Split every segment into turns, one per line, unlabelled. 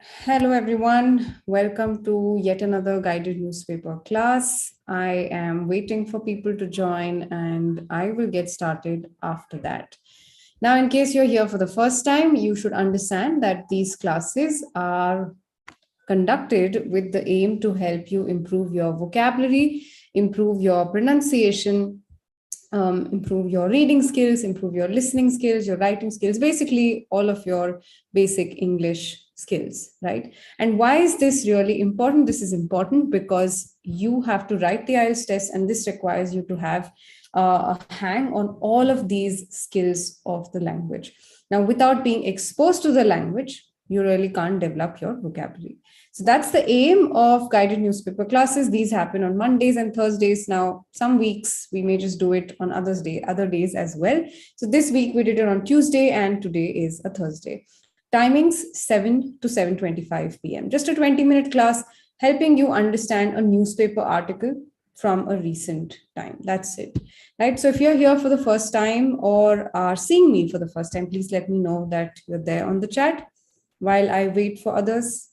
Hello, everyone. Welcome to yet another guided newspaper class. I am waiting for people to join and I will get started after that. Now, in case you're here for the first time, you should understand that these classes are conducted with the aim to help you improve your vocabulary, improve your pronunciation, improve your reading skills, improve your listening skills, your writing skills, basically all of your basic English skills, right? And why is this really important? This is important because you have to write the IELTS test, and this requires you to have a hang on all of these skills of the language. Now, without being exposed to the language, you really can't develop your vocabulary. So that's the aim of guided newspaper classes. These happen on Mondays and Thursdays. Now, some weeks we may just do it on other days as well. So this week we did it on Tuesday and today is a Thursday. Timings 7 to 7:25 p.m. Just a 20-minute class helping you understand a newspaper article from a recent time. That's it, right? So if you're here for the first time or are seeing me for the first time, please let me know that you're there on the chat while I wait for others.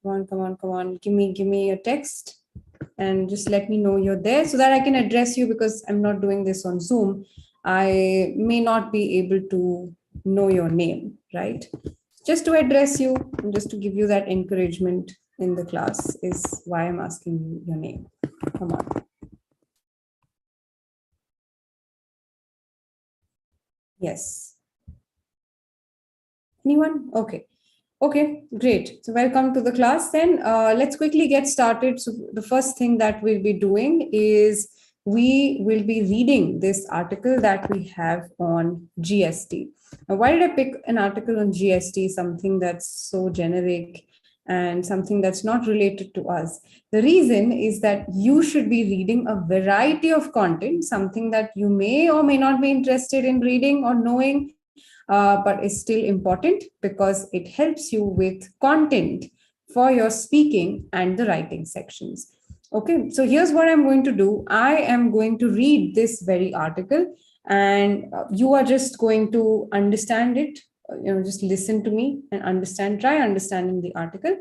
Come on. Give me a text and just let me know you're there so that I can address you, because I'm not doing this on Zoom. I may not be able to know your name, right? Just to address you and just to give you that encouragement in the class is why I'm asking you your name. Come on. Yes. Anyone? Okay. Okay, great. So welcome to the class then. Let's quickly get started. So the first thing that we'll be doing is we will be reading this article that we have on GST. Now, why did I pick an article on GST, something that's so generic and something that's not related to us? The reason is that you should be reading a variety of content, something that you may or may not be interested in reading or knowing, but it's still important because it helps you with content for your speaking and the writing sections. Okay, so here's what I'm going to do. I am going to read this very article, and you are just going to understand it. Just listen to me and try understanding the article.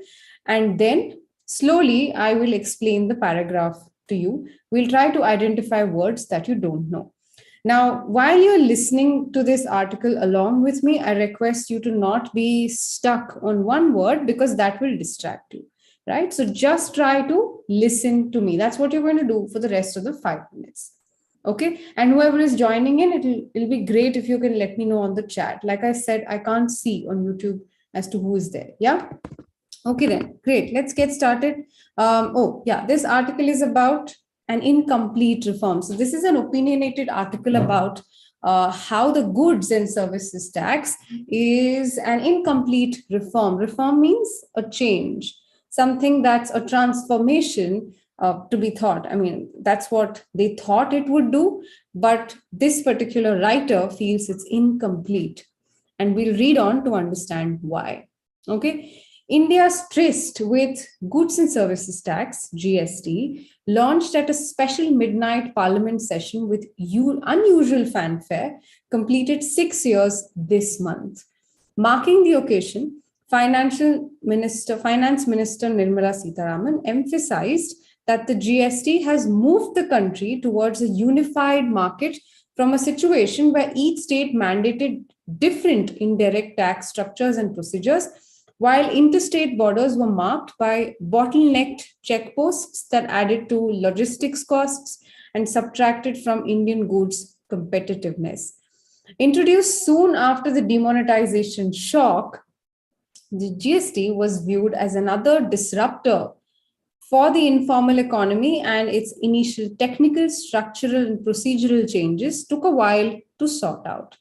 And then slowly I will explain the paragraph to you. We'll try to identify words that you don't know. Now, while you're listening to this article along with me, I request you to not be stuck on one word because that will distract you, right? So just try to listen to me. That's what you're going to do for the rest of the 5 minutes. Okay. And whoever is joining in, it'll be great if you can let me know on the chat. Like I said, I can't see on YouTube as to who is there. Yeah. Okay, then. Great. Let's get started. This article is about an incomplete reform. So this is an opinionated article about how the goods and services tax is an incomplete reform. Reform means a change, something that's a transformation to be thought. I mean, that's what they thought it would do, but this particular writer feels it's incomplete. And we'll read on to understand why. Okay. India's tryst with Goods and Services Tax, GST, launched at a special midnight parliament session with unusual fanfare, completed 6 years this month. Marking the occasion, Finance Minister Nirmala Sitharaman emphasized that the GST has moved the country towards a unified market from a situation where each state mandated different indirect tax structures and procedures, while interstate borders were marked by bottlenecked checkposts that added to logistics costs and subtracted from Indian goods competitiveness. Introduced soon after the demonetization shock, the GST was viewed as another disruptor for the informal economy, and its initial technical, structural, and procedural changes took a while to sort out.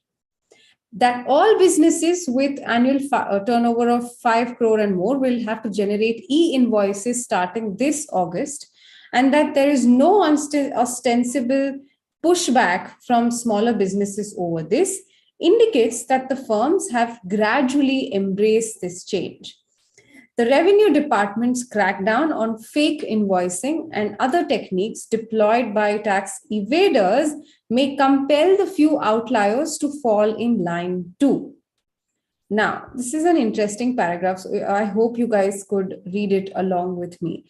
That all businesses with annual turnover of 5 crore and more will have to generate e-invoices starting this August, and that there is no ostensible pushback from smaller businesses over this, indicates that the firms have gradually embraced this change. The revenue department's crackdown on fake invoicing and other techniques deployed by tax evaders may compel the few outliers to fall in line too. Now, this is an interesting paragraph. So I hope you guys could read it along with me.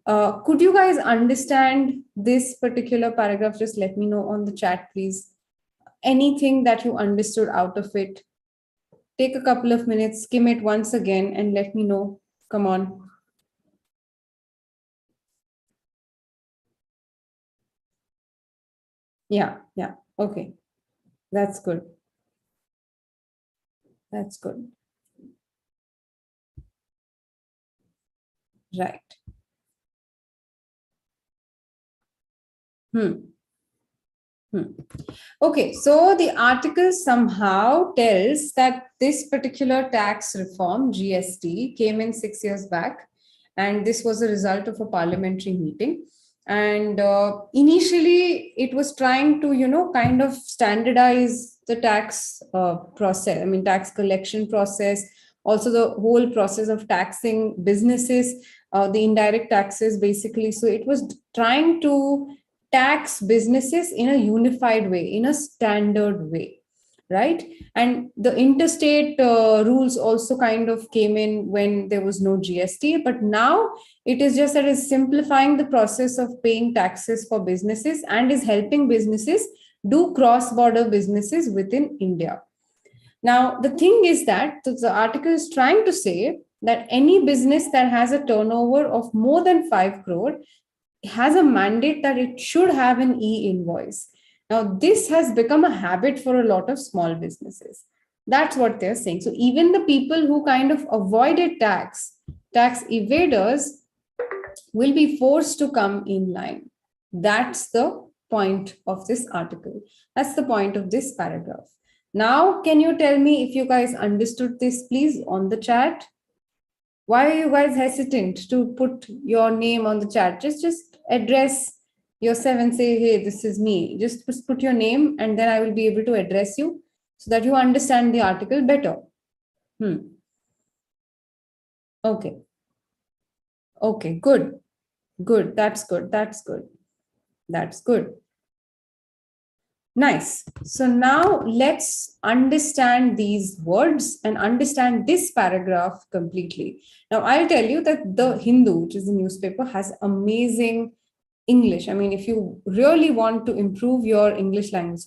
Could you guys understand this particular paragraph? Just let me know on the chat, please. Anything that you understood out of it. Take a couple of minutes, skim it once again, and let me know. Come on. Yeah. Okay. That's good. That's good. Right. Okay, so the article somehow tells that this particular tax reform, GST, came in 6 years back, and this was a result of a parliamentary meeting. And initially, it was trying to, kind of standardize the tax process, tax collection process, also the whole process of taxing businesses, the indirect taxes, basically. So it was trying to tax businesses in a unified way, in a standard way, right? And the interstate rules also kind of came in when there was no GST, but now it is just that it's simplifying the process of paying taxes for businesses and is helping businesses do cross-border businesses within India. Now, the thing is that the article is trying to say that any business that has a turnover of more than 5 crore has a mandate that it should have an e-invoice. Now, this has become a habit for a lot of small businesses. That's what they're saying. So even the people who kind of avoided tax evaders will be forced to come in line. That's the point of this article. That's the point of this paragraph. Now, can you tell me if you guys understood this, please, on the chat? Why are you guys hesitant to put your name on the chat? Just address yourself and say, hey, this is me. Just put your name and then I will be able to address you so that you understand the article better. Okay. Okay, good. Good. That's good. That's good. That's good. Nice. So now let's understand these words and understand this paragraph completely. Now, I'll tell you that the Hindu, which is the newspaper, has amazing English. I mean, if you really want to improve your English language,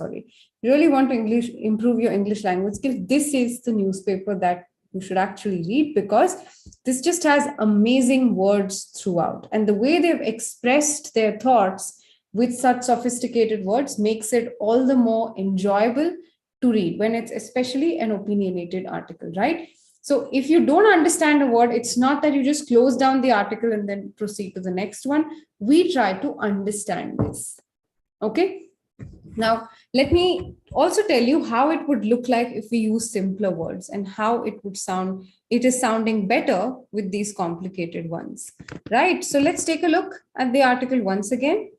improve your English language skills, this is the newspaper that you should actually read, because this just has amazing words throughout. And the way they've expressed their thoughts with such sophisticated words makes it all the more enjoyable to read when it's especially an opinionated article, right? So if you don't understand a word, it's not that you just close down the article and then proceed to the next one. We try to understand this. Okay. Now, let me also tell you how it would look like if we use simpler words and how it would sound. It is sounding better with these complicated ones, right? So let's take a look at the article once again.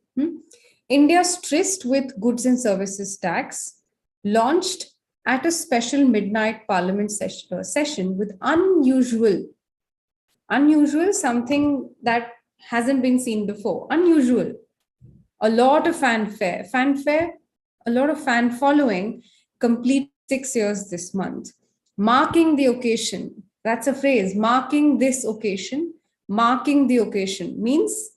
India's tryst with goods and services tax launched at a special midnight parliament session with unusual, something that hasn't been seen before, unusual, a lot of fanfare, a lot of fan following, complete 6 years this month. Marking the occasion, that's a phrase, marking this occasion, marking the occasion means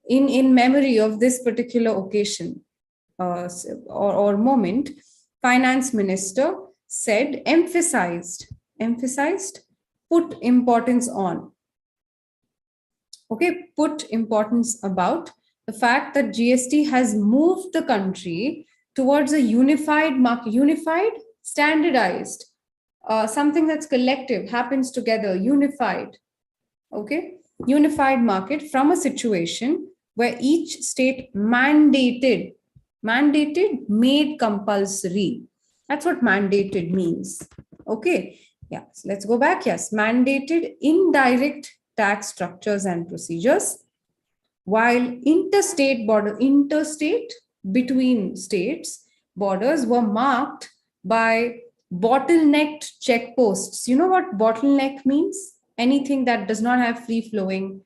in memory of this particular occasion or moment. Finance minister said, emphasized, put importance on. Okay, put importance about the fact that GST has moved the country towards a unified market, standardized, something that's collective, happens together, unified. Okay, unified market from a situation where each state mandated, made compulsory. That's what mandated means. Okay, yeah, so let's go back. Yes, mandated indirect tax structures and procedures, while interstate between states borders were marked by bottlenecked checkposts. You know what bottleneck means? anything that does not have free flowing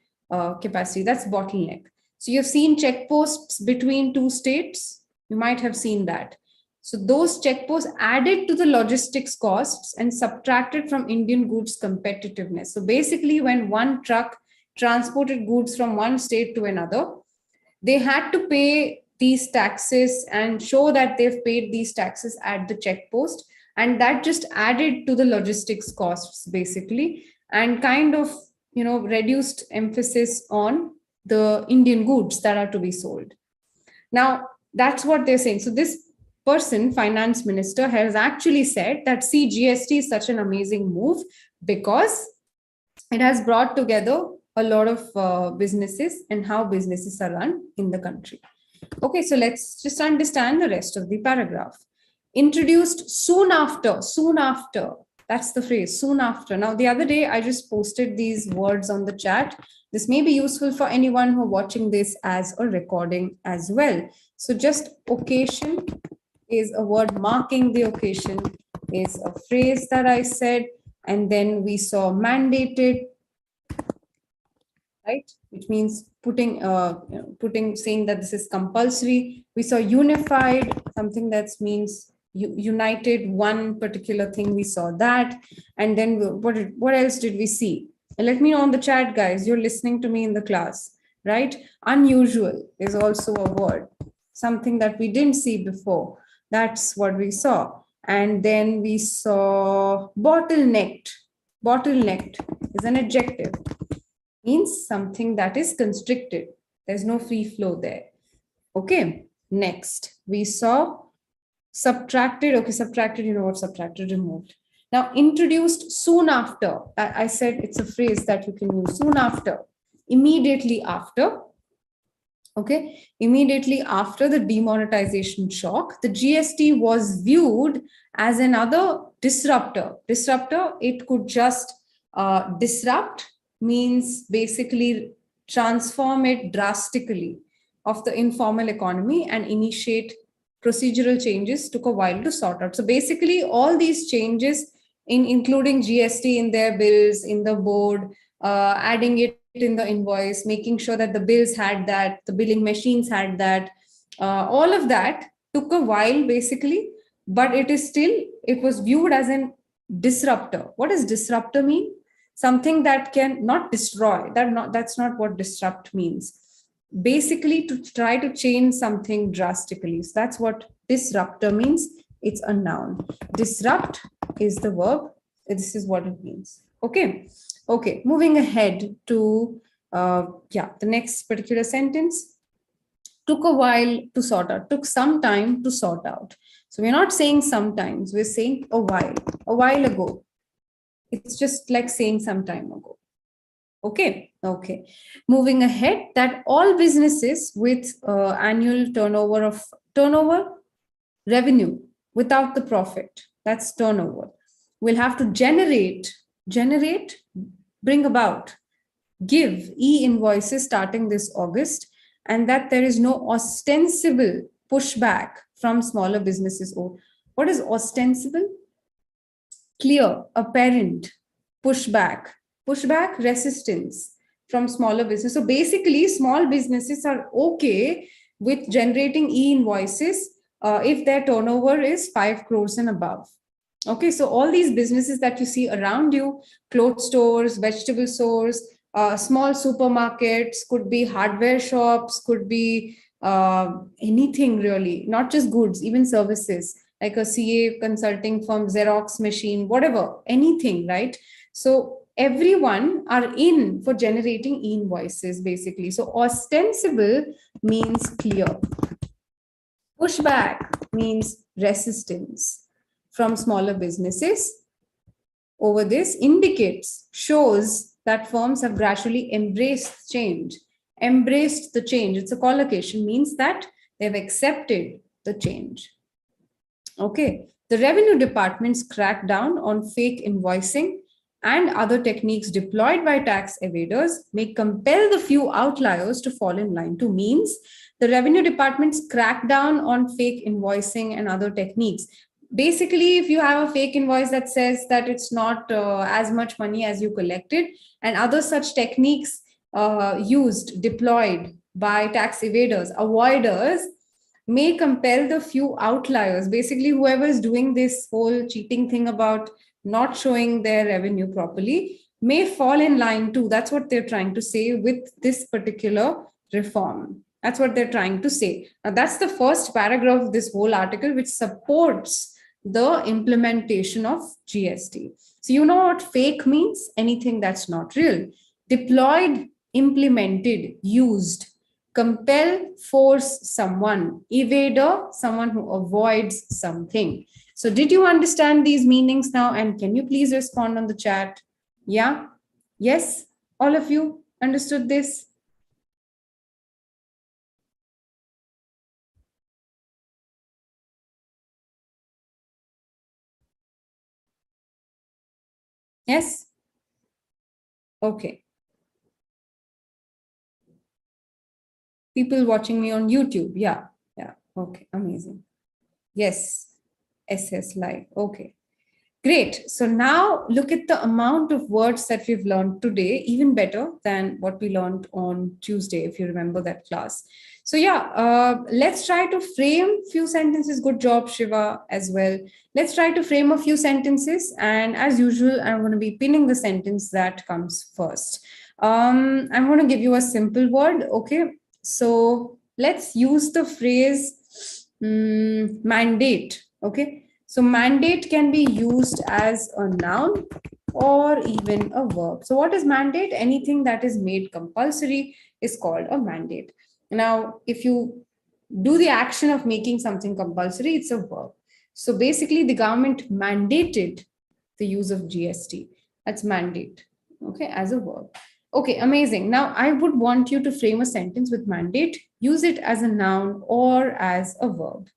capacity. That's bottleneck. So you've seen checkposts between two states. You might have seen that. So those checkposts added to the logistics costs and subtracted from Indian goods competitiveness. So basically, when one truck transported goods from one state to another, they had to pay these taxes and show that they've paid these taxes at the checkpost. And that just added to the logistics costs, basically, and kind of, reduced emphasis on the Indian goods that are to be sold. Now, that's what they're saying. So this person, finance minister, has actually said that, see, GST is such an amazing move because it has brought together a lot of businesses and how businesses are run in the country. Okay, so let's just understand the rest of the paragraph. Introduced soon after, that's the phrase, soon after. Now, the other day, I just posted these words on the chat. This may be useful for anyone who are watching this as a recording as well. So just occasion is a word, marking the occasion is a phrase that I said. And then we saw mandated, right? Which means putting, saying that this is compulsory. We saw unified, something that means united, one particular thing. We saw that. And then what else did we see? And let me know on the chat, guys. You're listening to me in the class, right? Unusual is also a word, something that we didn't see before. That's what we saw. And then we saw bottlenecked. Bottlenecked is an adjective. Means something that is constricted. There's no free flow there. Okay, next we saw subtracted. Okay, subtracted, you know what subtracted, removed. Now introduced soon after. I said it's a phrase that you can use soon after, immediately after. Okay, immediately after the demonetization shock, the GST was viewed as another disruptor. Disruptor, it could just disrupt, means basically transform it drastically of the informal economy and initiate procedural changes. Took a while to sort out. So basically all these changes, including GST in their bills, in the board, adding it in the invoice, making sure that the bills had that, the billing machines had that, all of that took a while basically, but it was viewed as an disruptor. What does disruptor mean? Something that can not destroy. That's not what disrupt means. Basically, to try to change something drastically. So that's what disruptor means. It's a noun. Disrupt is the verb. This is what it means. Okay. Okay. Moving ahead to the next particular sentence. Took a while to sort out. Took some time to sort out. So we're not saying sometimes. We're saying a while ago. It's just like saying some time ago. Okay. Okay. Moving ahead, that all businesses with annual turnover, revenue without the profit, that's turnover, will have to generate, bring about, give e-invoices starting this August, and that there is no ostensible pushback from smaller businesses. What is ostensible? Clear, apparent, pushback, resistance from smaller business. So basically, small businesses are okay with generating e-invoices if their turnover is 5 crores and above. Okay, so all these businesses that you see around you, clothes stores, vegetable stores, small supermarkets, could be hardware shops, could be anything really, not just goods, even services, like a CA consulting firm, Xerox machine, whatever, anything, right? So everyone are in for generating e-invoices, basically. So ostensible means clear. Pushback means resistance from smaller businesses. Over this indicates, shows that firms have gradually embraced change. Embraced the change. It's a collocation, means that they've accepted the change. Okay, the revenue department's crackdown on fake invoicing and other techniques deployed by tax evaders may compel the few outliers to fall in line. To means the revenue department's crackdown on fake invoicing and other techniques. basically, if you have a fake invoice that says that it's not as much money as you collected, and other such techniques used, deployed by tax evaders, avoiders, may compel the few outliers, basically whoever is doing this whole cheating thing about not showing their revenue properly, may fall in line too. That's what they're trying to say with this particular reform. That's what they're trying to say. Now, that's the first paragraph of this whole article, which supports the implementation of GST. So, you know what fake means? Anything that's not real. Deployed, implemented, used. Compel, force someone. Evader, someone who avoids something. So, did you understand these meanings now? And can you please respond on the chat? Yeah? Yes? All of you understood this? Yes? Okay. People watching me on YouTube. Yeah. Yeah. Okay. Amazing. Yes. SS Live. Okay. Great. So now look at the amount of words that we've learned today, even better than what we learned on Tuesday, if you remember that class. So yeah, let's try to frame few sentences. Good job, Shiva, as well. Let's try to frame a few sentences. And as usual, I'm going to be pinning the sentence that comes first. I'm going to give you a simple word. Okay. So let's use the phrase mandate. Okay. So mandate can be used as a noun or even a verb. So what is mandate? Anything that is made compulsory is called a mandate. Now, if you do the action of making something compulsory, it's a verb. So basically, the government mandated the use of GST. That's mandate, okay, as a verb. Okay, amazing. Now, I would want you to frame a sentence with mandate, use it as a noun or as a verb.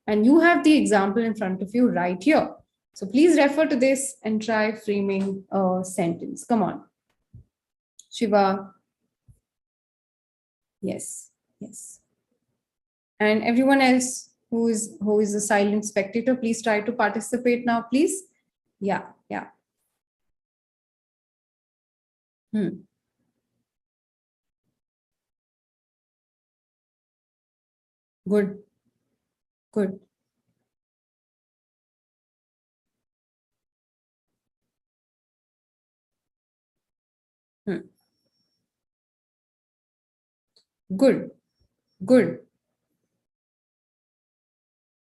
And you have the example in front of you right here. So please refer to this and try framing a sentence. Come on. Shiva. Yes. Yes. And everyone else who is a silent spectator, please try to participate now, please. Yeah. Yeah. Hmm. Good. Good. Hmm. Good. Good.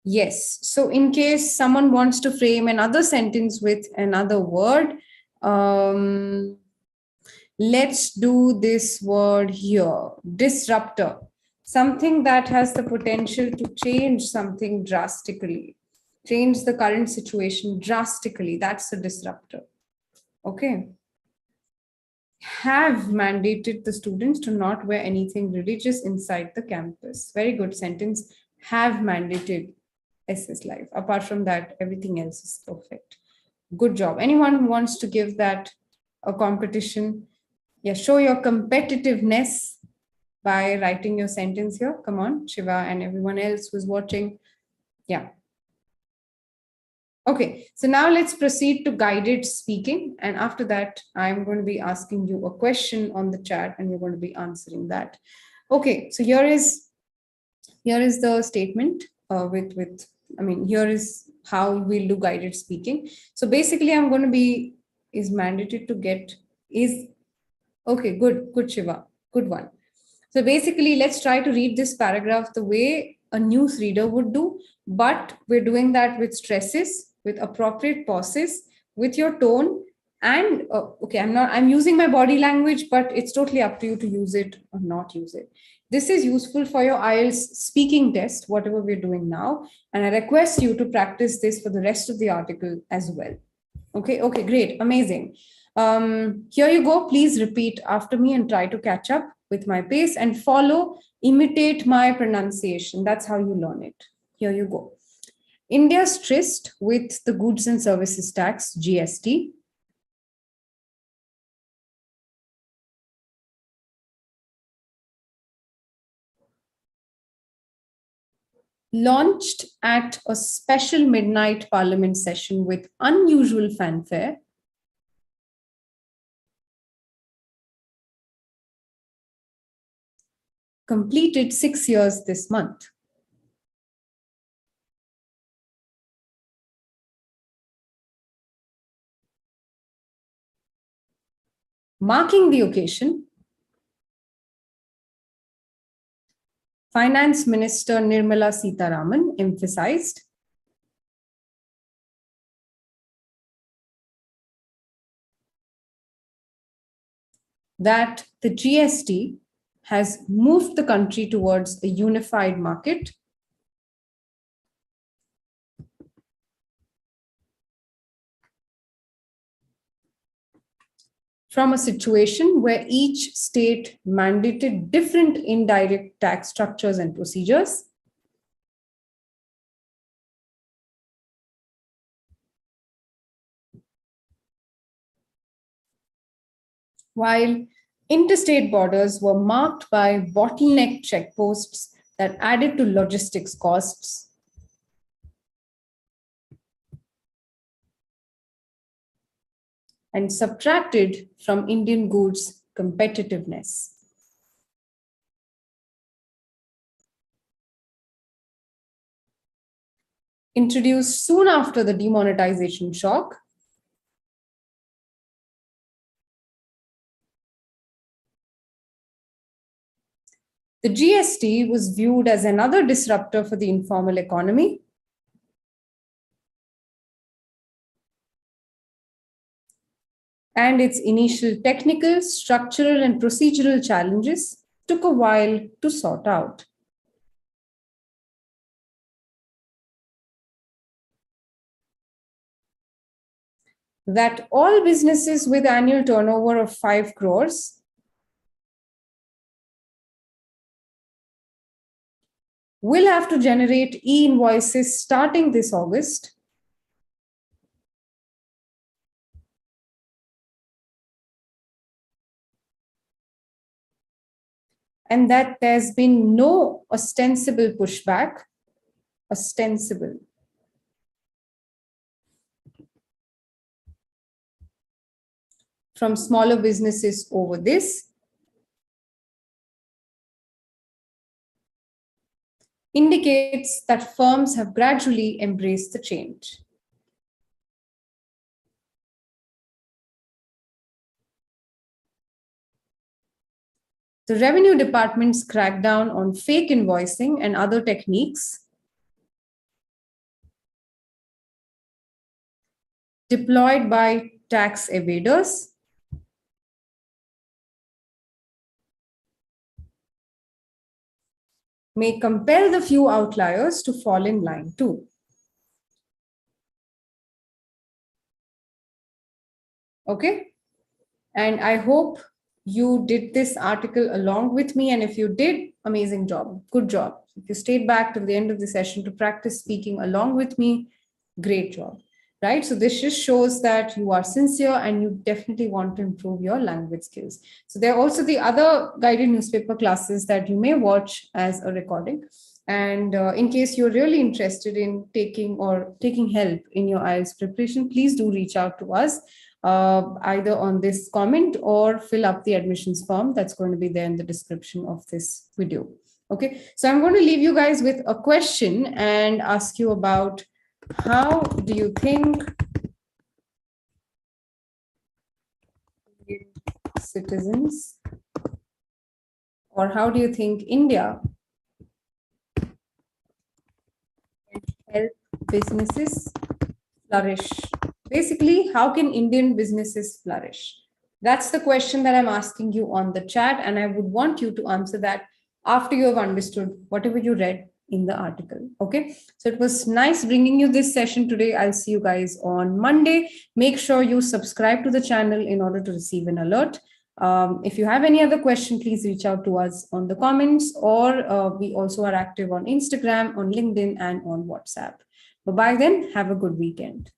Yes. So in case someone wants to frame another sentence with another word, um, let's do this word here, disruptor. Something that has the potential to change something drastically, change the current situation drastically. That's a disruptor. Okay. Have mandated the students to not wear anything religious inside the campus. Very good sentence. Have mandated SS Life. Apart from that, everything else is perfect. Good job. Anyone who wants to give that a competition, yeah, show your competitiveness by writing your sentence here. Come on, Shiva and everyone else who's watching. Yeah. Okay, so now let's proceed to guided speaking. And after that, I'm going to be asking you a question on the chat and you're going to be answering that. Okay, so here is the statement with I mean, here is how we'll do guided speaking. So basically, I'm going to be is mandated to get is okay, good Shiva, good one. So basically, let's try to read this paragraph the way a news reader would do, but we're doing that with stresses, with appropriate pauses, with your tone. And okay, I'm using my body language, but it's totally up to you to use it or not use it. This is useful for your IELTS speaking test, whatever we're doing now. And I request you to practice this for the rest of the article as well. Okay, great, amazing. Here you go. Please repeat after me and try to catch up with my pace and follow, imitate my pronunciation. That's how you learn it. Here you go. India's tryst with the goods and services tax, GST. launched at a special midnight parliament session with unusual fanfare, completed 6 years this month. Marking the occasion, Finance Minister Nirmala Sitharaman emphasized that the GST has moved the country towards a unified market from a situation where each state mandated different indirect tax structures and procedures while interstate borders were marked by bottleneck checkposts that added to logistics costs and subtracted from Indian goods' competitiveness. Introduced soon after the demonetization shock, the GST was viewed as another disruptor for the informal economy and its initial technical, structural, and procedural challenges took a while to sort out. That all businesses with annual turnover of 5 crores will have to generate e-invoices starting this August, and that there's been no ostensible pushback, from smaller businesses over this, indicates that firms have gradually embraced the change. The Revenue Department's crackdown on fake invoicing and other techniques deployed by tax evaders may compel the few outliers to fall in line too. Okay, and I hope you did this article along with me, and if you did, amazing job, good job. If you stayed back till the end of the session to practice speaking along with me, great job, right? So this just shows that you are sincere and you definitely want to improve your language skills. So there are also the other guided newspaper classes that you may watch as a recording. And in case you're really interested in taking help in your IELTS preparation, please do reach out to us. Either on this comment or fill up the admissions form that's going to be there in the description of this video. Okay, so I'm going to leave you guys with a question and ask you about how do you think citizens, or how do you think India can help businesses flourish? Basically, how can Indian businesses flourish? That's the question that I'm asking you on the chat, and I would want you to answer that after you have understood whatever you read in the article. Okay, so it was nice bringing you this session today. I'll see you guys on Monday. Make sure you subscribe to the channel in order to receive an alert. If you have any other question, please reach out to us on the comments, or we also are active on Instagram, on LinkedIn, and on WhatsApp. Bye-bye then. Have a good weekend.